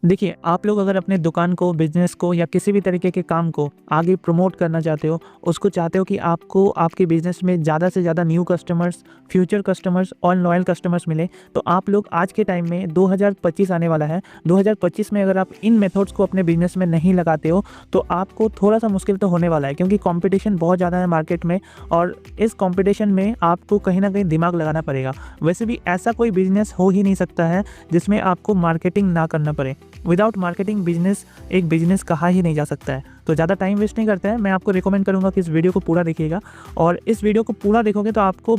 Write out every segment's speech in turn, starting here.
देखिए, आप लोग अगर अपने दुकान को, बिज़नेस को या किसी भी तरीके के काम को आगे प्रमोट करना चाहते हो, उसको चाहते हो कि आपको आपके बिज़नेस में ज़्यादा से ज़्यादा न्यू कस्टमर्स, फ्यूचर कस्टमर्स और लॉयल कस्टमर्स मिले, तो आप लोग आज के टाइम में 2025 आने वाला है। 2025 में अगर आप इन मेथड्स को अपने बिज़नेस में नहीं लगाते हो, तो आपको थोड़ा-सा मुश्किल तो होने वाला है, क्योंकि कॉम्पिटिशन बहुत ज़्यादा है मार्केट में और इस कॉम्पिटिशन में आपको कहीं न कहीं दिमाग लगाना पड़ेगा। वैसे भी ऐसा कोई बिज़नेस हो ही नहीं सकता है, जिसमें आपको मार्केटिंग ना करना पड़े। विदाउट मार्केटिंग बिजनेस एक बिजनेस कहा ही नहीं जा सकता है। तो ज़्यादा टाइम वेस्ट नहीं करते हैं, मैं आपको रिकमेंड करूँगा कि इस वीडियो को पूरा देखिएगा और इस वीडियो को पूरा देखोगे तो आपको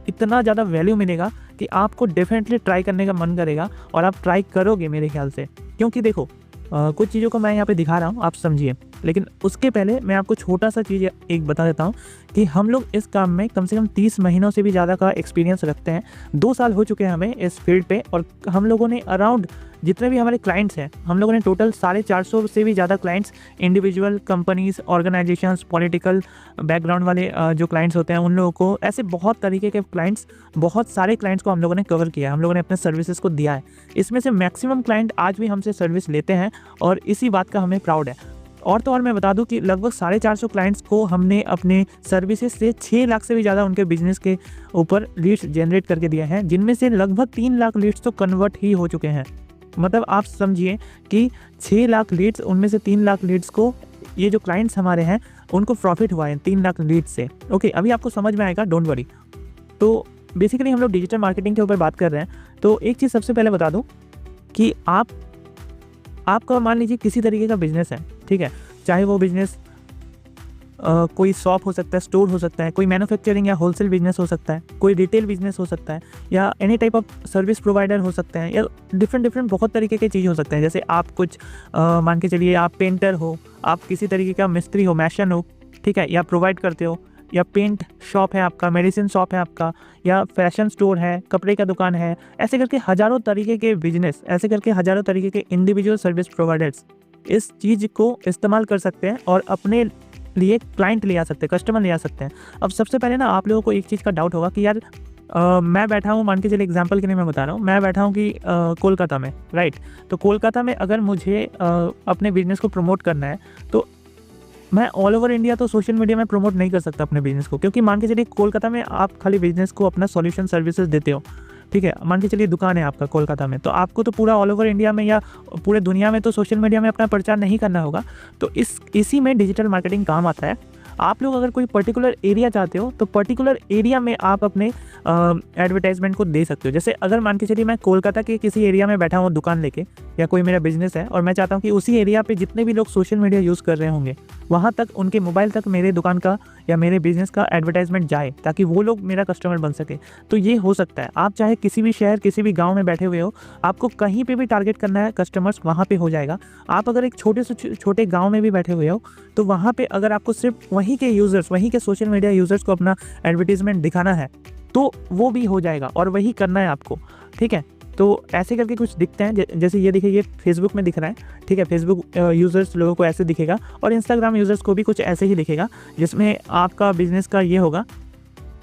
इतना ज़्यादा वैल्यू मिलेगा कि आपको डेफिनेटली ट्राई करने का मन करेगा और आप ट्राई करोगे मेरे ख्याल से। क्योंकि देखो कुछ चीज़ों को मैं यहाँ पे दिखा रहा हूँ, आप समझिए, लेकिन उसके पहले मैं आपको छोटा सा चीज़ एक बता देता हूँ कि हम लोग इस काम में कम से कम 30 महीनों से भी ज़्यादा का एक्सपीरियंस रखते हैं। 2 साल हो चुके हैं हमें इस फील्ड पे और हम लोगों ने अराउंड जितने भी हमारे क्लाइंट्स हैं, हम लोगों ने टोटल 450 से भी ज़्यादा clients, individual, companies, organisations, political background वाले जो क्लाइंट्स होते हैं उन लोगों को, ऐसे बहुत तरीके के क्लाइंट्स, बहुत सारे क्लाइंट्स को हम लोगों ने कवर किया है, हम लोगों ने अपने सर्विसेज को दिया है। इसमें से मैक्सिमम क्लाइंट आज भी हमसे सर्विस लेते हैं और इसी बात का हमें प्राउड है। और तो और मैं बता दूं कि लगभग 450 क्लाइंट्स को हमने अपने सर्विसेज से 6 लाख से भी ज़्यादा उनके बिजनेस के ऊपर लीड्स जनरेट करके दिए हैं, जिनमें से लगभग 3 लाख लीड्स तो कन्वर्ट ही हो चुके हैं। मतलब आप समझिए कि 6 लाख लीड्स, उनमें से 3 लाख लीड्स को, ये जो क्लाइंट्स हमारे हैं उनको प्रॉफिट हुआ है 3 लाख लीड्स से। ओके, अभी आपको समझ में आएगा, डोंट वरी। तो बेसिकली हम लोग डिजिटल मार्केटिंग के ऊपर बात कर रहे हैं। तो एक चीज़ सबसे पहले बता दूं कि आपका मान लीजिए किसी तरीके का बिजनेस है, ठीक है, चाहे वो बिजनेस कोई शॉप हो सकता है, स्टोर हो सकता है, कोई मैन्युफैक्चरिंग या होलसेल बिजनेस हो सकता है, कोई रिटेल बिजनेस हो सकता है, या any type of service provider हो सकते हैं, या डिफरेंट बहुत तरीके के चीज़ हो सकते हैं। जैसे आप कुछ मान के चलिए आप पेंटर हो, आप किसी तरीके का मिस्त्री हो, मैशन हो, ठीक है, या प्रोवाइड करते हो, या पेंट शॉप है आपका, मेडिसिन शॉप है आपका, या फैशन स्टोर है, कपड़े का दुकान है, ऐसे करके हज़ारों तरीके के बिजनेस, ऐसे करके हज़ारों तरीके के इंडिविजुअल सर्विस प्रोवाइडर्स इस चीज़ को इस्तेमाल कर सकते हैं और अपने लिए क्लाइंट ले आ सकते हैं, कस्टमर ले आ सकते हैं। अब सबसे पहले ना आप लोगों को एक चीज़ का डाउट होगा कि यार मैं बैठा हूँ, मान के चलिए एग्जांपल के लिए मैं बता रहा हूँ, मैं बैठा हूँ कि कोलकाता में, राइट। तो कोलकाता में अगर मुझे अपने बिजनेस को प्रमोट करना है तो मैं ऑल ओवर इंडिया तो सोशल मीडिया में प्रमोट नहीं कर सकता अपने बिजनेस को, क्योंकि मान के चलिए कोलकाता में आप खाली बिजनेस को अपना सॉल्यूशन सर्विसेज देते हो, ठीक है, मान के चलिए दुकान है आपका कोलकाता में, तो आपको तो पूरा ऑल ओवर इंडिया में या पूरे दुनिया में तो सोशल मीडिया में अपना प्रचार नहीं करना होगा। तो इसी में डिजिटल मार्केटिंग काम आता है। आप लोग अगर कोई पर्टिकुलर एरिया चाहते हो तो पर्टिकुलर एरिया में आप अपने एडवर्टाइजमेंट को दे सकते हो। जैसे अगर मान के चलिए मैं कोलकाता के किसी एरिया में बैठा हूँ दुकान लेके, या कोई मेरा बिजनेस है और मैं चाहता हूँ कि उसी एरिया पे जितने भी लोग सोशल मीडिया यूज़ कर रहे होंगे वहाँ तक, उनके मोबाइल तक मेरे दुकान का या मेरे बिजनेस का एडवर्टाइजमेंट जाए, ताकि वो लोग मेरा कस्टमर बन सके, तो ये हो सकता है। आप चाहे किसी भी शहर, किसी भी गाँव में बैठे हुए हो, आपको कहीं पर भी टारगेट करना है कस्टमर्स, वहाँ पर हो जाएगा। आप अगर एक छोटे से छोटे गाँव में भी बैठे हुए हो तो वहाँ पर अगर आपको सिर्फ वहीं के यूज़र्स, वहीं के सोशल मीडिया यूज़र्स को अपना एडवर्टीजमेंट दिखाना है तो वो भी हो जाएगा और वही करना है आपको, ठीक है। तो ऐसे करके कुछ दिखते हैं, जैसे ये देखिए, ये फेसबुक में दिख रहा है, ठीक है, फेसबुक यूज़र्स लोगों को ऐसे दिखेगा और इंस्टाग्राम यूज़र्स को भी कुछ ऐसे ही दिखेगा, जिसमें आपका बिजनेस का ये होगा,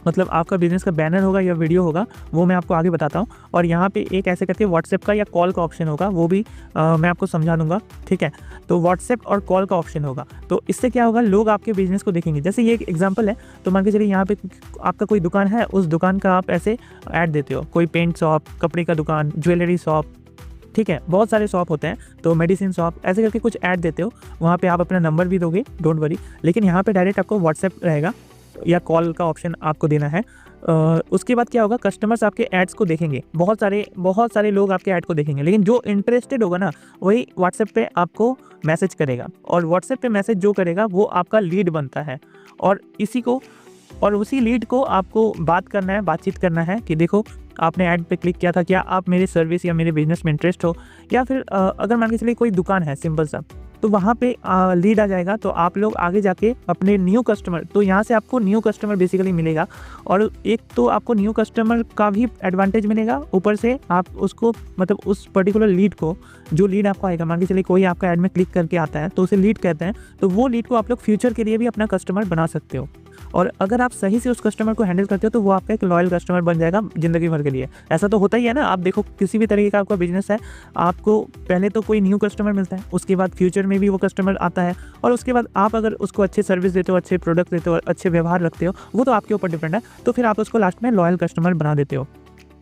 मतलब आपका बिजनेस का बैनर होगा या वीडियो होगा, वो मैं आपको आगे बताता हूँ। और यहाँ पे एक ऐसे करके व्हाट्सएप का या कॉल का ऑप्शन होगा, वो भी मैं आपको समझा दूंगा, ठीक है। तो व्हाट्सएप और कॉल का ऑप्शन होगा, तो इससे क्या होगा, लोग आपके बिजनेस को देखेंगे। जैसे ये एक एग्जांपल है, तो मान के चलिए यहाँ पे आपका कोई दुकान है, उस दुकान का आप ऐसे ऐड देते हो, कोई पेंट शॉप, कपड़े का दुकान, ज्वेलरी शॉप, ठीक है, बहुत सारे शॉप होते हैं, तो मेडिसिन शॉप, ऐसे करके कुछ ऐड देते हो। वहाँ पे आप अपना नंबर भी दोगे, डोंट वरी, लेकिन यहाँ पे डायरेक्ट आपको व्हाट्सएप रहेगा या कॉल का ऑप्शन आपको देना है। उसके बाद क्या होगा, कस्टमर्स आपके एड्स को देखेंगे, बहुत सारे लोग आपके ऐड को देखेंगे, लेकिन जो इंटरेस्टेड होगा ना वही व्हाट्सएप पे आपको मैसेज करेगा, और व्हाट्सएप पे मैसेज जो करेगा वो आपका लीड बनता है। और उसी लीड को आपको बातचीत करना है कि देखो आपने ऐड पे क्लिक किया था, क्या आप मेरे सर्विस या मेरे बिजनेस में इंटरेस्ट हो, या फिर अगर मान के चलिए कोई दुकान है सिंपल सा, तो वहाँ पे लीड आ जाएगा, तो आप लोग आगे जाके अपने न्यू कस्टमर, तो यहाँ से आपको न्यू कस्टमर बेसिकली मिलेगा, और एक तो आपको न्यू कस्टमर का भी एडवांटेज मिलेगा, ऊपर से आप उसको, मतलब उस पर्टिकुलर लीड को, जो लीड आपको आएगा, मान के चलिए कोई आपका ऐड में क्लिक करके आता है तो उसे लीड कहते हैं, तो वो लीड को आप लोग फ्यूचर के लिए भी अपना कस्टमर बना सकते हो। और अगर आप सही से उस कस्टमर को हैंडल करते हो तो वो आपका एक लॉयल कस्टमर बन जाएगा ज़िंदगी भर के लिए। ऐसा तो होता ही है ना, आप देखो किसी भी तरीके का आपका बिजनेस है, आपको पहले तो कोई न्यू कस्टमर मिलता है, उसके बाद फ्यूचर में भी वो कस्टमर आता है, और उसके बाद आप अगर उसको अच्छे सर्विस देते हो, अच्छे प्रोडक्ट देते हो, अच्छे व्यवहार रखते हो, वो तो आपके ऊपर डिपेंड है, तो फिर आप उसको लास्ट में लॉयल कस्टमर बना देते हो,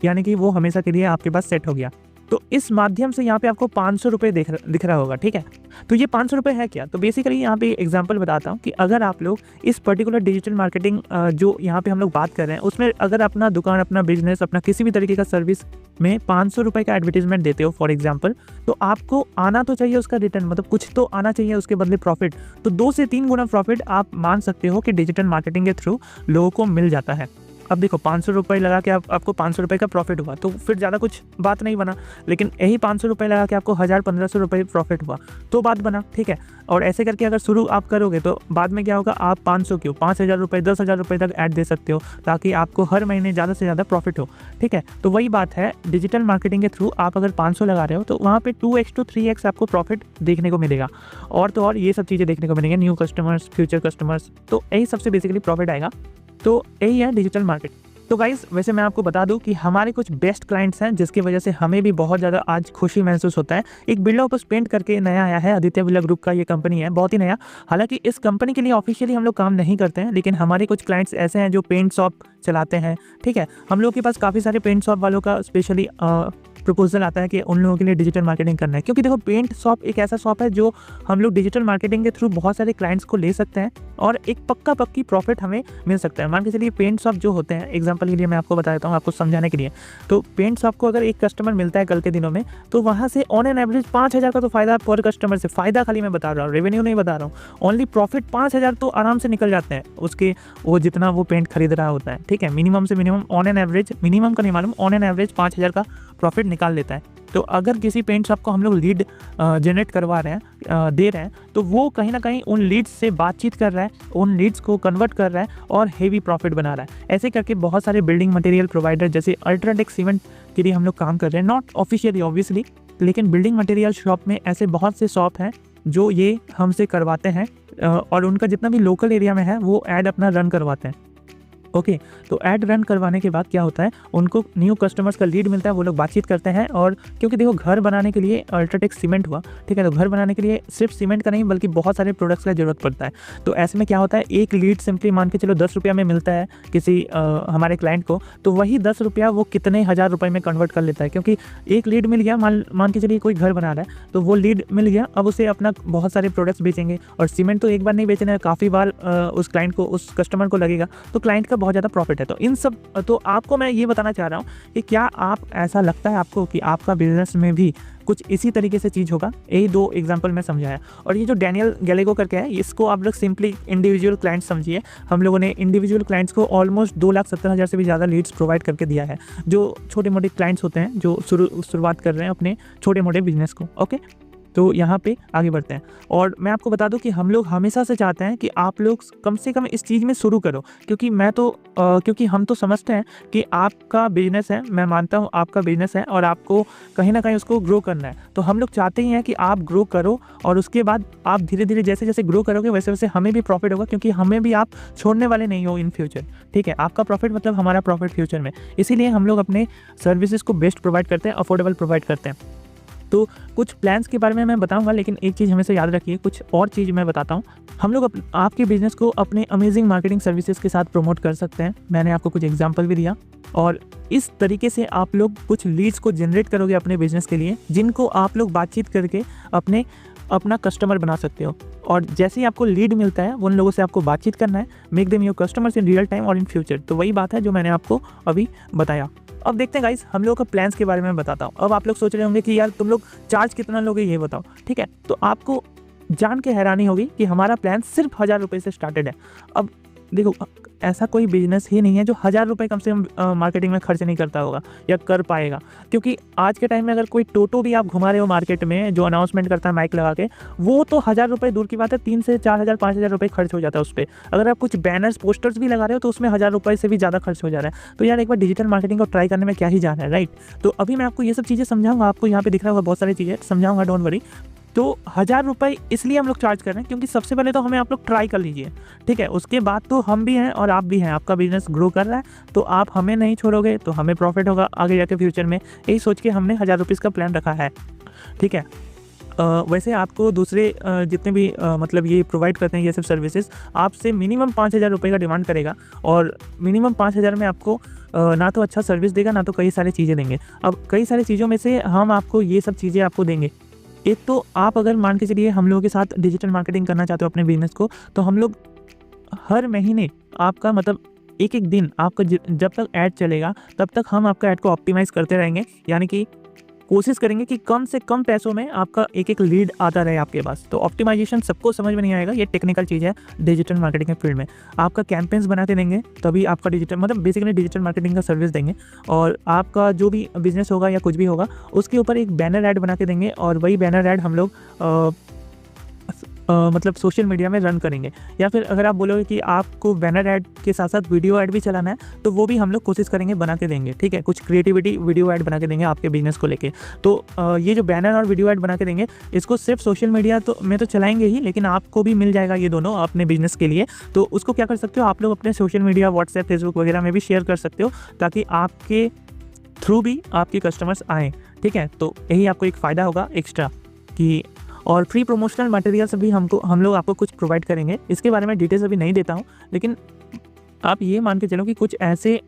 यानी कि वो हमेशा के लिए आपके पास सेट हो गया। तो इस माध्यम से यहाँ पे आपको 500 रुपये दिख रहा होगा, ठीक है। तो ये 500 रुपये है क्या? तो बेसिकली यहाँ पे एग्जांपल बताता हूँ कि अगर आप लोग इस पर्टिकुलर डिजिटल मार्केटिंग जो यहाँ पे हम लोग बात कर रहे हैं, उसमें अगर अपना दुकान, अपना बिजनेस, अपना किसी भी तरीके का सर्विस में 500 रुपये का एडवर्टीजमेंट देते हो फॉर एग्जाम्पल, तो आपको आना तो चाहिए उसका रिटर्न, मतलब कुछ तो आना चाहिए उसके बदले प्रॉफिट। तो 2 से 3 गुना प्रॉफिट आप मान सकते हो कि डिजिटल मार्केटिंग के थ्रू लोगों को मिल जाता है। अब देखो 500 रुपये लगा के आपको 500 रुपये का प्रॉफिट हुआ, तो फिर ज़्यादा कुछ बात नहीं बना, लेकिन यही 500 रुपये लगा के आपको 1000-1500 रुपये प्रॉफिट हुआ तो बात बना, ठीक है। और ऐसे करके अगर शुरू आप करोगे तो बाद में क्या होगा, आप 500 क्यों 5000 रुपये 10,000 रुपये तक ऐड दे सकते हो, ताकि आपको हर महीने ज़्यादा से ज़्यादा प्रॉफिट हो, ठीक है। तो वही बात है, डिजिटल मार्केटिंग के थ्रू आप अगर 500 लगा रहे हो तो वहाँ पे 2x to 3x आपको प्रॉफिट देखने को मिलेगा, और तो और ये सब चीज़ें देखने को मिलेंगे, न्यू कस्टमर्स, फ्यूचर कस्टमर्स, तो यही सबसे बेसिकली प्रॉफिट आएगा। तो यही है डिजिटल मार्केट। तो गाइस वैसे मैं आपको बता दूं कि हमारे कुछ बेस्ट क्लाइंट्स हैं जिसकी वजह से हमें भी बहुत ज़्यादा आज खुशी महसूस होता है। एक बिरला ओपस पेंट करके नया आया है, आदित्य बिरला ग्रुप का ये कंपनी है, बहुत ही नया। हालांकि इस कंपनी के लिए ऑफिशियली हम लोग काम नहीं करते हैं, लेकिन हमारे कुछ क्लाइंट्स ऐसे हैं जो पेंट शॉप चलाते हैं, ठीक है। हम लोग के पास काफ़ी सारे पेंट शॉप वालों का स्पेशली प्रपोजल आता है कि उन लोगों के लिए डिजिटल मार्केटिंग करना है, क्योंकि देखो पेंट शॉप एक ऐसा शॉप है जो हम लोग डिजिटल मार्केटिंग के थ्रू बहुत सारे क्लाइंट्स को ले सकते हैं और एक पक्की प्रॉफिट हमें मिल सकता है। मान के चलिए पेंट शॉप जो होते हैं, एग्जांपल के लिए मैं आपको बता देता हूँ आपको समझाने के लिए। तो पेंट शॉप को अगर एक कस्टमर मिलता है कल के दिनों में, तो वहाँ से ऑन एन एवरेज 5000 का तो फायदा पर कस्टमर से, फायदा खाली मैं बता रहा हूँ, रेवेन्यू नहीं बता रहा हूँ, ओनली प्रॉफिट 5000 तो आराम से निकल जाते हैं उसके, वो जितना वो पेंट खरीद रहा होता है, ठीक है। मिनिमम से minimum on an average, minimum का नहीं मालूम, ऑन एन एवरेज 5000 का प्रॉफिट निकाल लेता है। तो अगर किसी पेंट शॉप को हम लोग लीड जनरेट करवा रहे हैं, दे रहे हैं, तो वो कहीं ना कहीं उन लीड्स से बातचीत कर रहा है, उन लीड्स को कन्वर्ट कर रहा है और हेवी प्रॉफिट बना रहा है। ऐसे करके बहुत सारे बिल्डिंग मटेरियल प्रोवाइडर जैसे अल्ट्राटेक सीमेंट के लिए हम लोग काम कर रहे हैं, नॉट ऑफिशियली ऑब्वियसली, लेकिन बिल्डिंग मटेरियल शॉप में ऐसे बहुत से शॉप हैं जो ये हमसे करवाते हैं, और उनका जितना भी लोकल एरिया में है वो ऐड अपना रन करवाते हैं। ओके, तो ऐड रन करवाने के बाद क्या होता है, उनको न्यू कस्टमर्स का लीड मिलता है, वो लोग बातचीत करते हैं। और क्योंकि देखो घर बनाने के लिए अल्ट्राटेक सीमेंट हुआ, ठीक है, तो घर बनाने के लिए सिर्फ सीमेंट का नहीं बल्कि बहुत सारे प्रोडक्ट्स का जरूरत पड़ता है। तो ऐसे में क्या होता है, एक लीड सिंपली मान के चलो 10 रुपया में मिलता है किसी हमारे क्लाइंट को, तो वही 10 रुपया वो कितने हज़ार रुपये में कन्वर्ट कर लेता है, क्योंकि एक लीड मिल गया। मान के चलिए कोई घर बना रहा है, तो वो लीड मिल गया, अब उसे अपना बहुत सारे प्रोडक्ट्स बेचेंगे, और सीमेंट तो एक बार नहीं बेचना है, काफ़ी बार उस क्लाइंट को, उस कस्टमर को लगेगा, तो क्लाइंट का बहुत ज़्यादा प्रॉफिट है। तो इन सब, तो आपको मैं ये बताना चाह रहा हूँ कि क्या आप, ऐसा लगता है आपको कि आपका बिजनेस में भी कुछ इसी तरीके से चीज़ होगा? यही 2 एग्जांपल मैं समझाया। और ये जो डैनियल गैलेगो करके है, इसको आप लोग सिंपली इंडिविजुअल क्लाइंट्स समझिए। हम लोगों ने इंडिविजुअल क्लाइंट्स को ऑलमोस्ट 2,70,000 से भी ज़्यादा लीड्स प्रोवाइड करके दिया है, जो छोटे मोटे क्लाइंट्स होते हैं जो शुरुआत कर रहे हैं अपने छोटे मोटे बिजनेस को। ओके, तो यहाँ पे आगे बढ़ते हैं। और मैं आपको बता दूं कि हम लोग हमेशा से चाहते हैं कि आप लोग कम से कम इस चीज़ में शुरू करो, क्योंकि हम तो समझते हैं कि आपका बिजनेस है, मैं मानता हूँ आपका बिजनेस है और आपको कहीं ना कहीं उसको ग्रो करना है। तो हम लोग चाहते ही हैं कि आप ग्रो करो, और उसके बाद आप धीरे धीरे जैसे जैसे ग्रो करोगे वैसे वैसे हमें भी प्रॉफिट होगा, क्योंकि हमें भी आप छोड़ने वाले नहीं हो इन फ्यूचर, ठीक है। आपका प्रॉफिट मतलब हमारा प्रॉफिट फ्यूचर में, इसीलिए हम लोग अपने सर्विसेज को बेस्ट प्रोवाइड करते हैं, अफोर्डेबल प्रोवाइड करते हैं। तो कुछ प्लान्स के बारे में मैं बताऊंगा, लेकिन एक चीज़ हमेशा याद रखिए, कुछ और चीज़ मैं बताता हूं। हम लोग आपके बिजनेस को अपने अमेजिंग मार्केटिंग सर्विसेज के साथ प्रमोट कर सकते हैं। मैंने आपको कुछ एग्जांपल भी दिया, और इस तरीके से आप लोग कुछ लीड्स को जनरेट करोगे अपने बिजनेस के लिए, जिनको आप लोग बातचीत करके अपना कस्टमर बना सकते हो। और जैसे ही आपको लीड मिलता है, उन लोगों से आपको बातचीत करना है, make them your customers in real time और इन फ्यूचर। तो वही बात है जो मैंने आपको अभी बताया। अब देखते हैं गाइस, हम लोगों का प्लान्स के बारे में बताता हूँ। अब आप लोग सोच रहे होंगे कि यार तुम लोग चार्ज कितना लोगे, ये बताओ, ठीक है। तो आपको जान के हैरानी होगी कि हमारा प्लान सिर्फ 1000 रुपये से स्टार्टेड है। अब देखो, ऐसा कोई बिजनेस ही नहीं है जो 1000 रुपये कम से कम मार्केटिंग में खर्च नहीं करता होगा या कर पाएगा, क्योंकि आज के टाइम में अगर कोई टोटो भी आप घुमा रहे हो मार्केट में, जो अनाउंसमेंट करता है माइक लगा के, वो तो 1000 रुपये दूर की बात है, 3 से 4000 5000 रुपये खर्च हो जाता है उस पर। अगर आप कुछ बैनर्स पोस्टर्स भी लगा रहे हो तो उसमें 1000 रुपये से भी ज़्यादा खर्च हो जा रहा है। तो यार एक बार डिजिटल मार्केटिंग को ट्राई करने में क्या ही जाना है, राइट। तो अभी मैं आपको ये सब चीज़ें समझाऊंगा, आपको यहाँ पे दिख रहा होगा बहुत सारी चीज़ें समझाऊंगा, डोंट वरी। तो 1000 रुपये इसलिए हम लोग चार्ज कर रहे हैं क्योंकि सबसे पहले तो हमें आप लोग ट्राई कर लीजिए, ठीक है। उसके बाद तो हम भी हैं और आप भी हैं, आपका बिजनेस ग्रो कर रहा है तो आप हमें नहीं छोड़ोगे तो हमें प्रॉफिट होगा आगे जाके फ्यूचर में, यही सोच के हमने 1000 रुपीज़ का प्लान रखा है, ठीक है। वैसे आपको दूसरे जितने भी मतलब ये प्रोवाइड करते हैं ये सब सर्विसेज, आपसे मिनिमम 5000 रुपये का डिमांड करेगा और मिनिमम 5000 में आपको ना तो अच्छा सर्विस देगा ना तो कई सारी चीज़ें देंगे। अब कई सारी चीज़ों में से हम आपको ये सब चीज़ें आपको देंगे। एक तो आप अगर मान के चलिए हम लोगों के साथ डिजिटल मार्केटिंग करना चाहते हो अपने बिजनेस को, तो हम लोग हर महीने आपका मतलब एक दिन आपका जब तक ऐड चलेगा तब तक हम आपका ऐड को ऑप्टिमाइज़ करते रहेंगे, यानी कि कोशिश करेंगे कि कम से कम पैसों में आपका एक लीड आता रहे आपके पास। तो ऑप्टिमाइजेशन सबको समझ में नहीं आएगा, ये टेक्निकल चीज़ है डिजिटल मार्केटिंग के फील्ड में। आपका कैंपेन्स बना के देंगे तभी आपका डिजिटल मतलब बेसिकली डिजिटल मार्केटिंग का सर्विस देंगे, और आपका जो भी बिजनेस होगा या कुछ भी होगा उसके ऊपर एक बैनर ऐड बना के देंगे, और वही बैनर ऐड हम लोग मतलब सोशल मीडिया में रन करेंगे। या फिर अगर आप बोलोगे कि आपको बैनर ऐड के साथ साथ वीडियो ऐड भी चलाना है तो वो भी हम लोग कोशिश करेंगे बना के देंगे, ठीक है। कुछ क्रिएटिविटी वीडियो ऐड बना के देंगे आपके बिजनेस को लेके। तो ये जो बैनर और वीडियो ऐड बना के देंगे इसको सिर्फ सोशल मीडिया में तो चलाएंगे ही, लेकिन आपको भी मिल जाएगा ये दोनों अपने बिजनेस के लिए। तो उसको क्या कर सकते हो आप लोग अपने सोशल मीडिया व्हाट्सएप फेसबुक वगैरह में भी शेयर कर सकते हो ताकि आपके थ्रू भी आपके कस्टमर्स आएँ, ठीक है। तो यही आपको एक फ़ायदा होगा एक्स्ट्रा कि, और फ्री प्रमोशनल मटेरियल्स भी हम लोग आपको कुछ प्रोवाइड करेंगे। इसके बारे में डिटेल्स अभी नहीं देता हूँ, लेकिन आप ये मान के चलो कि कुछ ऐसे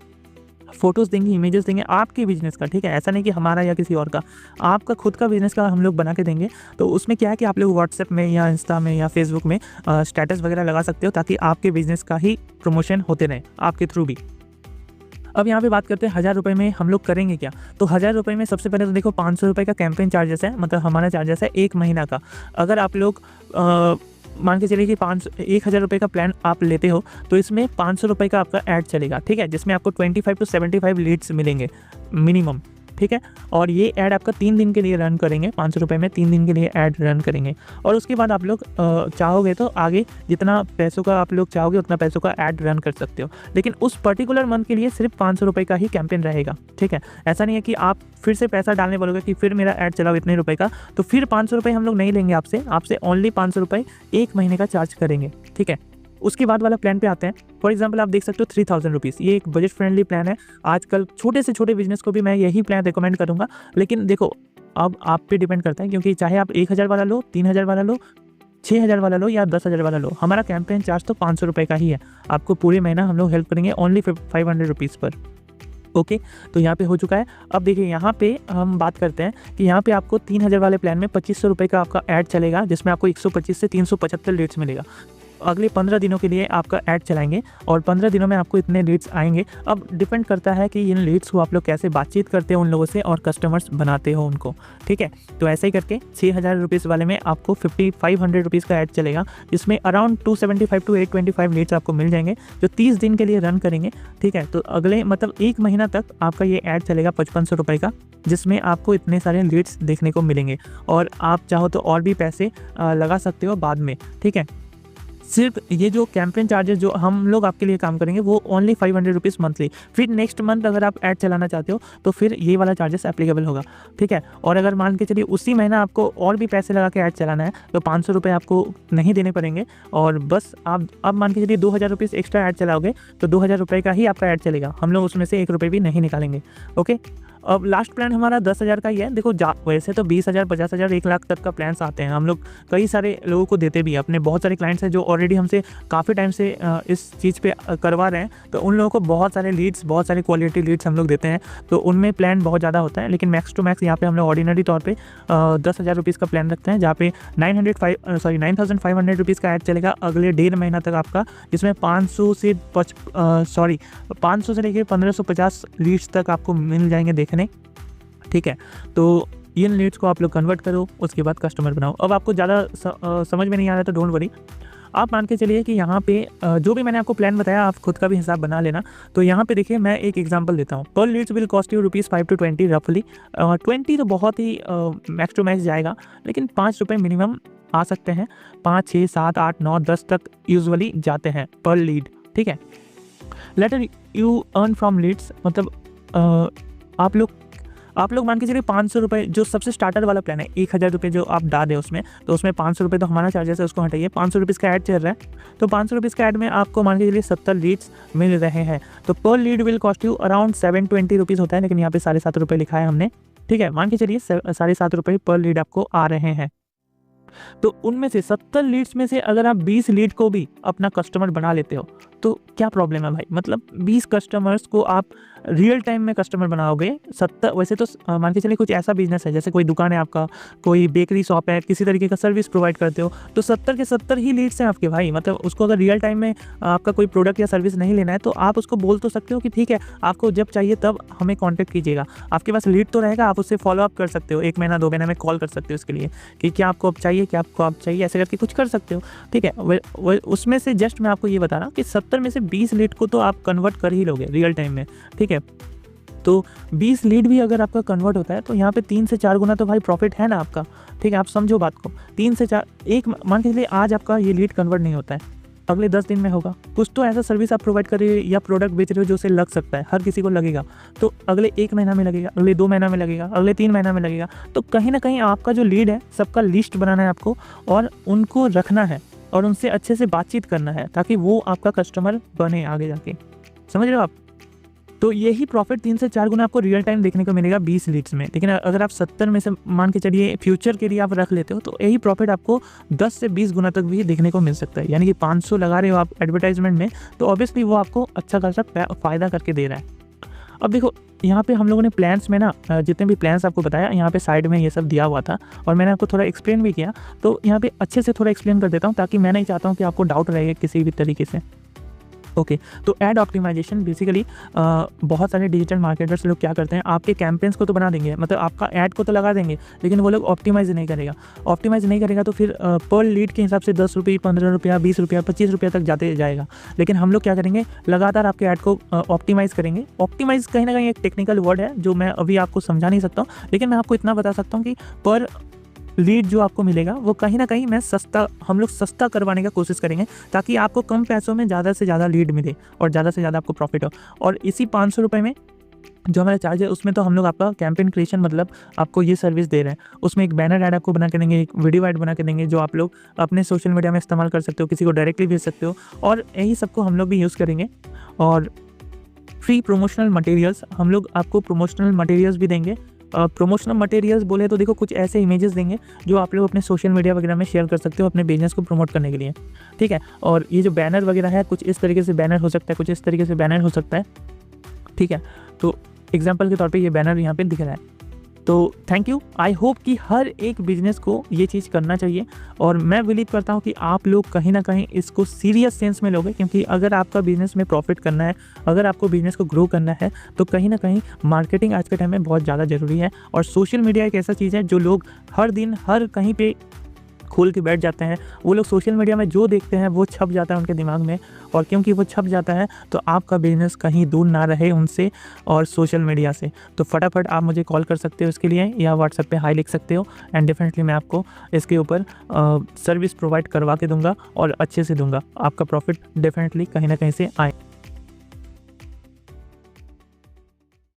फ़ोटोज़ देंगे, इमेजेस देंगे आपके बिज़नेस का, ठीक है। ऐसा नहीं कि हमारा या किसी और का, आपका खुद का बिज़नेस का हम लोग बना के देंगे। तो उसमें क्या है कि आप लोग व्हाट्सएप में या इंस्टा में या फेसबुक में स्टेटस वगैरह लगा सकते हो ताकि आपके बिज़नेस का ही प्रमोशन होते रहे आपके थ्रू भी। अब यहाँ पे बात करते हैं 1000 रुपये में हम लोग करेंगे क्या। तो 1000 रुपये में सबसे पहले तो देखो 500 रुपये का कैंपेन चार्जेस है, मतलब हमारा चार्जेस है 1 महीना का। अगर आप लोग मान के चलिए कि 1000 रुपये का प्लान आप लेते हो तो इसमें 500 रुपये का आपका ऐड चलेगा, ठीक है, जिसमें आपको 25 to 75 लीड्स मिलेंगे मिनिमम, ठीक है। और ये ऐड आपका 3 दिन के लिए रन करेंगे, 500 रुपये में 3 दिन के लिए ऐड रन करेंगे। और उसके बाद आप लोग चाहोगे तो आगे जितना पैसों का आप लोग चाहोगे उतना पैसों का ऐड रन कर सकते हो, लेकिन उस पर्टिकुलर मंथ के लिए सिर्फ 500 रुपये का ही कैंपेन रहेगा, ठीक है। ऐसा नहीं है कि आप फिर से पैसा डालने बोलोगे कि फिर मेरा ऐड चलाओ इतने रुपये का, तो फिर 500 रुपये हम लोग नहीं लेंगे आपसे ओनली 500 रुपये 1 महीने का चार्ज करेंगे, ठीक है। उसके बाद वाला प्लान पे आते हैं। फॉर एग्जांपल आप देख सकते हो 3000 रुपीज़, ये एक बजट फ्रेंडली प्लान है। आजकल छोटे से छोटे बिजनेस को भी मैं यही प्लान रिकमेंड करूँगा, लेकिन देखो अब आप पे डिपेंड करता है, क्योंकि चाहे आप 1000 वाला लो, 3000 वाला लो, 6000 वाला लो या 10,000 वाला लो, हमारा कैंपेन चार्ज तो 500 रुपये का ही है। आपको पूरे महीना हम लोग हेल्प करेंगे ओनली 500 रुपीज़ पर, ओके। तो यहाँ पे हो चुका है। अब देखिए यहाँ पे हम बात करते हैं कि यहाँ पे आपको 3000 वाले प्लान में 2500 रुपये का आपका ऐड चलेगा, जिसमें आपको 125 से 375 लीड्स मिलेगा। अगले 15 दिनों के लिए आपका ऐड चलाएंगे और 15 दिनों में आपको इतने लीड्स आएंगे। अब डिपेंड करता है कि इन लीड्स को आप लोग कैसे बातचीत करते हो उन लोगों से और कस्टमर्स बनाते हो उनको, ठीक है। तो ऐसे ही करके 6000 रुपीज़ वाले में आपको 500 रुपीज़ का ऐड चलेगा, जिसमें अराउंड 275 to 825 लीड्स आपको मिल जाएंगे जो 30 दिन के लिए रन करेंगे, ठीक है। तो अगले मतलब 1 महीना तक आपका ये ऐड चलेगा 5500 रुपये का, जिसमें आपको इतने सारे लीड्स देखने को मिलेंगे। और आप चाहो तो और भी पैसे लगा सकते हो बाद में, ठीक है। सिर्फ ये जो कैंपेन चार्जेस जो हम लोग आपके लिए काम करेंगे वो ओनली 500 रुपीज़ मंथली। फिर नेक्स्ट मंथ अगर आप ऐड चलाना चाहते हो तो फिर ये वाला चार्जेस एप्लीकेबल होगा, ठीक है। और अगर मान के चलिए उसी महीना आपको और भी पैसे लगा के ऐड चलाना है तो 500 रुपये आपको नहीं देने पड़ेंगे, और बस आप अब मान के चलिए 2000 रुपीज़ एक्स्ट्रा ऐड चलाओगे तो 2000 रुपये का ही आपका ऐड चलेगा, हम लोग उसमें से 1 रुपये भी नहीं निकालेंगे, ओके। अब लास्ट प्लान हमारा 10,000 का ही है। देखो वैसे तो 20,000, 50,000, 1 लाख तक का प्लान्स आते हैं, हम लोग कई सारे लोगों को देते भी हैं। अपने बहुत सारे क्लाइंट्स हैं जो ऑलरेडी हमसे काफ़ी टाइम से इस चीज़ पे करवा रहे हैं, तो उन लोगों को बहुत सारे लीड्स, बहुत सारे क्वालिटी लीड्स हम लोग देते हैं, तो उनमें प्लान बहुत ज़्यादा होता है। लेकिन मैक्स टू मैक्स यहाँ पे हम लोग ऑर्डिनरी तौर पर 10,000 रुपीज़ का प्लान रखते हैं, जहाँ पे 9,500 रुपीज़ का ऐड चलेगा अगले 1.5 महीना तक आपका, जिसमें 500 से लेकर 1550 लीड्स तक आपको मिल जाएंगे देखने, ठीक है। तो इन लीड्स को आप लोग कन्वर्ट करो, उसके बाद कस्टमर बनाओ। अब आपको ज़्यादा समझ में नहीं आ रहा तो डोंट वरी, आप मान के चलिए कि यहाँ पे जो भी मैंने आपको प्लान बताया आप खुद का भी हिसाब बना लेना। तो यहाँ पे देखिए मैं एक एग्जांपल देता हूँ। पर leads will cost you ₹5 to 20 रफली। 20 तो बहुत ही मैक्स टू मैक्स जाएगा, लेकिन 5 रुपये मिनिमम आ सकते हैं। 5, 6, 7, 8, 9, 10 तक यूजुअली जाते हैं पर लीड, ठीक है। Later you earn from leads, मतलब आप लोग आप लोग मान के चलिए 500 रुपये जो सबसे स्टार्टर वाला प्लान है, 1000 रुपये जो आप डाल दें उसमें, तो उसमें 500 रुपये तो हमारा चार्जेस है, उसको हटाइए, 500 रुपीज़ का ऐड चल रहा है, तो 500 रुपीज़ का ऐड में आपको मान के चलिए 70 लीड्स मिल रहे हैं। तो पर lead will cost you around 720 rupees होता है, लेकिन यहाँ पे 7.5 रुपये लिखा है हमने, ठीक है। मान के चलिए 7.5 रुपये पर लीड आपको आ रहे हैं। तो उनमें से 70 लीड्स में से अगर आप 20 लीड को भी अपना कस्टमर बना लेते हो तो क्या प्रॉब्लम है भाई। मतलब 20 कस्टमर्स को आप रियल टाइम में कस्टमर बनाओगे। 70 वैसे तो मान के चलिए कुछ ऐसा बिजनेस है जैसे कोई दुकान है आपका, कोई बेकरी शॉप है, किसी तरीके का सर्विस प्रोवाइड करते हो, तो 70 के 70 ही लीड्स हैं आपके भाई। मतलब उसको अगर रियल टाइम में आपका कोई प्रोडक्ट या सर्विस नहीं लेना है तो आप उसको बोल तो सकते हो कि ठीक है आपको जब चाहिए तब हमें कॉन्टैक्ट कीजिएगा। आपके पास लीड तो रहेगा, आप उससे फॉलोअप कर सकते हो, 1 महीना 2 महीने में कॉल कर सकते हो इसके लिए कि क्या आपको अब चाहिए, क्या आपको अब चाहिए, ऐसे करके कुछ कर सकते हो, ठीक है। उसमें से जस्ट मैं आपको ये बता रहा हूँ कि 70 में से 20 लीड को तो आप कन्वर्ट कर ही लोगे रियल टाइम में, ठीक है। तो 20 लीड भी अगर आपका कन्वर्ट होता है तो यहाँ पे 3 से 4 गुना तो भाई प्रॉफिट है ना आपका, ठीक है। आप समझो बात को, 3 से 4, एक मान के चलिए आज आपका ये लीड कन्वर्ट नहीं होता है, अगले 10 दिन में होगा। कुछ तो ऐसा सर्विस आप प्रोवाइड कर रहे हो या प्रोडक्ट बेच रहे हो जो उसे लग सकता है, हर किसी को लगेगा, तो अगले 1 महीना में लगेगा, अगले 2 महीना में लगेगा, अगले 3 महीना में लगेगा। तो कहीं ना कहीं आपका जो लीड है सबका लिस्ट बनाना है आपको और उनको रखना है और उनसे अच्छे से बातचीत करना है ताकि वो आपका कस्टमर बने आगे जाके, समझ रहे हो आप। तो यही प्रॉफिट 3 से 4 गुना आपको रियल टाइम देखने को मिलेगा 20 लीड्स में। लेकिन अगर आप 70 में से मान के चलिए फ्यूचर के लिए आप रख लेते हो तो यही प्रॉफिट आपको 10 से 20 गुना तक भी देखने को मिल सकता है। यानी कि 500 लगा रहे हो आप एडवर्टाइजमेंट में तो ऑब्वियसली वो आपको अच्छा खासा फ़ायदा करके दे रहा है। अब देखो यहाँ पे हम लोगों ने प्लान्स में ना जितने भी प्लान्स आपको बताया यहाँ पे साइड में ये सब दिया हुआ था और मैंने आपको थोड़ा एक्सप्लेन भी किया, तो यहाँ पे अच्छे से थोड़ा एक्सप्लेन कर देता हूँ ताकि मैं नहीं चाहता हूँ कि आपको डाउट रहेगा किसी भी तरीके से। ओके तो ऐड ऑप्टिमाइजेशन बेसिकली बहुत सारे डिजिटल मार्केटर्स लोग क्या करते हैं, आपके कैंपेन्स को तो बना देंगे, मतलब आपका ऐड को तो लगा देंगे, लेकिन वो लोग ऑप्टिमाइज़ नहीं करेगा तो फिर पर लीड के हिसाब से 10 रुपये, 15 रुपया, 20 रुपया, 25 रुपया तक जाते जाएगा। लेकिन हम लोग क्या करेंगे, लगातार आपके ऐड को ऑप्टिमाइज़ करेंगे। ऑप्टिमाइज़ कहीं ना कहीं एक टेक्निकल वर्ड है जो मैं अभी आपको समझा नहीं सकता हूँ, लेकिन मैं आपको इतना बता सकता हूँ कि पर लीड जो आपको मिलेगा वो कहीं ना कहीं हम लोग सस्ता करवाने का कोशिश करेंगे ताकि आपको कम पैसों में ज़्यादा से ज़्यादा लीड मिले और ज़्यादा से ज़्यादा आपको प्रॉफिट हो। और इसी 500 रुपये में जो हमारा चार्ज है उसमें तो हम लोग आपका कैंपेन क्रिएशन मतलब आपको ये सर्विस दे रहे हैं, उसमें एक बैनर ऐड आपको बना के देंगे, एक वीडियो ऐड बना के देंगे जो आप लोग अपने सोशल मीडिया में इस्तेमाल कर सकते हो, किसी को डायरेक्टली भेज सकते हो, और यही सबको हम लोग भी यूज़ करेंगे। और फ्री प्रोमोशनल मटेरियल्स, हम लोग आपको प्रोमोशनल मटेरियल्स भी देंगे। प्रोमोशनल मटेरियल्स बोले तो देखो कुछ ऐसे इमेजेस देंगे जो आप लोग अपने सोशल मीडिया वगैरह में शेयर कर सकते हो अपने बिजनेस को प्रमोट करने के लिए, ठीक है। और ये जो बैनर वगैरह है कुछ इस तरीके से बैनर हो सकता है, कुछ इस तरीके से बैनर हो सकता है, ठीक है। तो एग्जाम्पल के तौर पे ये बैनर यहाँ पे दिख रहा है। तो थैंक यू, आई होप कि हर एक बिजनेस को ये चीज़ करना चाहिए और मैं बिलीव करता हूँ कि आप लोग कहीं ना कहीं इसको सीरियस सेंस में लोगे, क्योंकि अगर आपका बिजनेस में प्रॉफिट करना है, अगर आपको बिजनेस को ग्रो करना है तो कहीं ना कहीं मार्केटिंग आज के टाइम में बहुत ज़्यादा ज़रूरी है। और सोशल मीडिया एक ऐसा चीज़ है जो लोग हर दिन हर कहीं पे खोल के बैठ जाते हैं, वो लोग सोशल मीडिया में जो देखते हैं वो छप जाता है उनके दिमाग में, और क्योंकि वो छप जाता है तो आपका बिजनेस कहीं दूर ना रहे उनसे और सोशल मीडिया से। तो फटाफट आप मुझे कॉल कर सकते हो इसके लिए या व्हाट्सएप पे हाई लिख सकते हो, एंड डेफिनेटली मैं आपको इसके ऊपर सर्विस प्रोवाइड करवा के दूंगा और अच्छे से दूंगा, आपका प्रॉफिट डेफिनेटली कहीं ना कहीं से आए।